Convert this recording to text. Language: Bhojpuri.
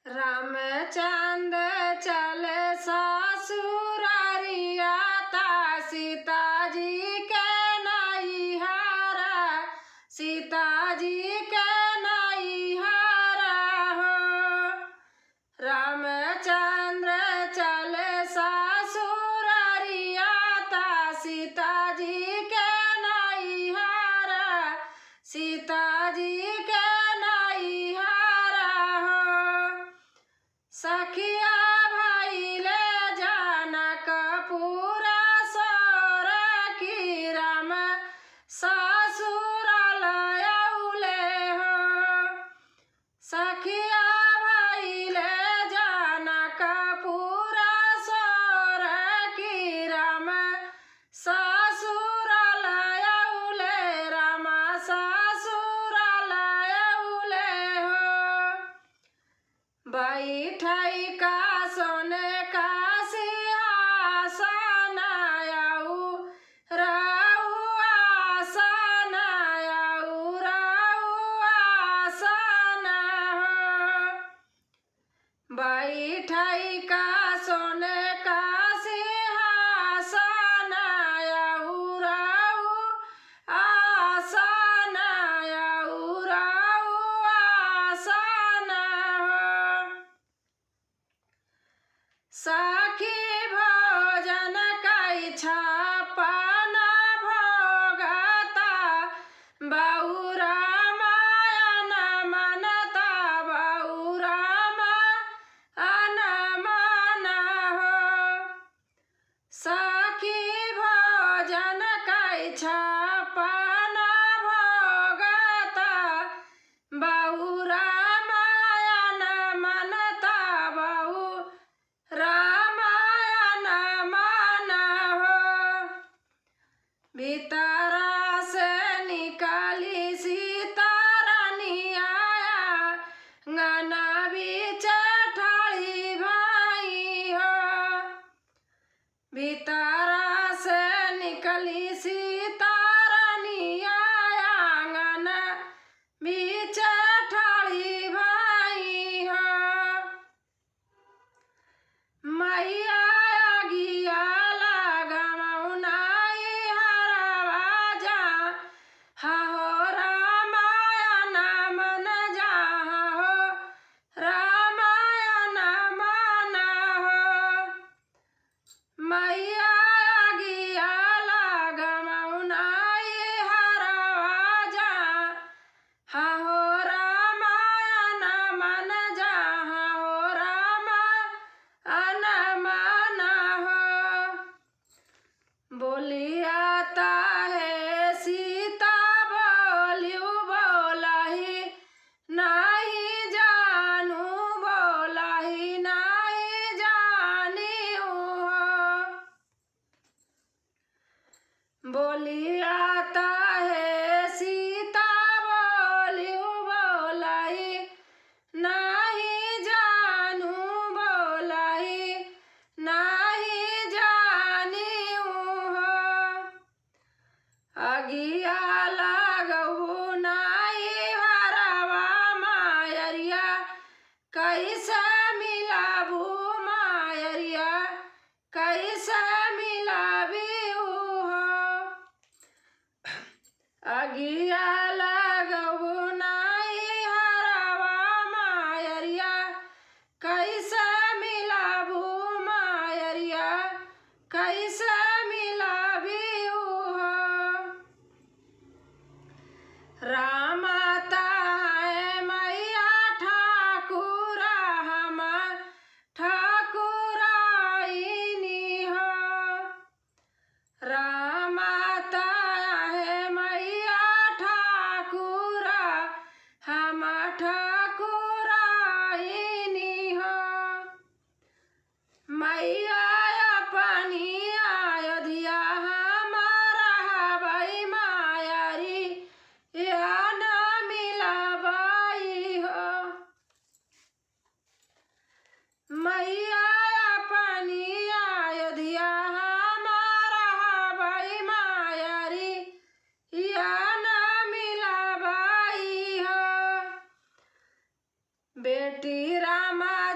रामचंद्र चले ससुरारिया ता सीता जी के नैहरा, सीता जी के नैहरा हो। रामचंद्र चले ससुरारिया ता सीता जी के नैहरा, सीता जी के नैहरा हो। सखिया भइले जनकपुर सोर की राम ससुरालय औले हो। सखिया भइले जनकपुर सोर की राम ससुरालय औले, राम ससुरालय औले हो। बैठई का सोने का सिंहासन आऊ राऊ आसन, आऊ राऊ आसन हो। बैठई का सोने का सिंहासन आऊ राऊ आसन, आऊ राऊ आसन हो। सखी भोजन कई छपन भोगता, बहु रामायण मनता, बहु रामायण मन हो। सखी भोजन कई छपन भोगता, बहु रामायण मनता, बहु रामायण मन हो। भीतरा से निकाली सीता रानिया, अंगना बीच ठाड़ी भाई हो। भीतरा से निकली सीता रानिया, अंगना बीच ठाड़ी भाई हो। मैया गिया लगमौनाई हरवा जा, हो रामायण मन जा, हो रामायण मन हो। मैया गिया लगमौनाई हरवा जा, हो रामायण मन जा, हो रामायण मन हो। बोलियाता है सीता बोलियो बोलाही नहीं जानू, बोलाही नहीं जानी हो। बोलियाता है सीता बोलियो बोलाही नहीं जानू, बोलाही नहीं जानी हो। अगिया लगबू नाई हरवा मायरिया, कैसे मिलाबू मायरिया, कैसे मिलाबी हो। अगिया लगबू नाई हरवा मायरिया, कैसे मिलाबू मायरिया, कैसे मिलाबी हो। रामता है मैया ठाकुर हम ठाकुराइनी हो। रामता है मैया ठाकुर हम ठाकुराइनी हो। मैया अपनी अयोध्या हमारा हवाई मायारी, या न मिलाबाई हो। मैया अपनी अयोध्या हमारा हवाई मायारी, या न मिलाबाई हो। बेटी रामा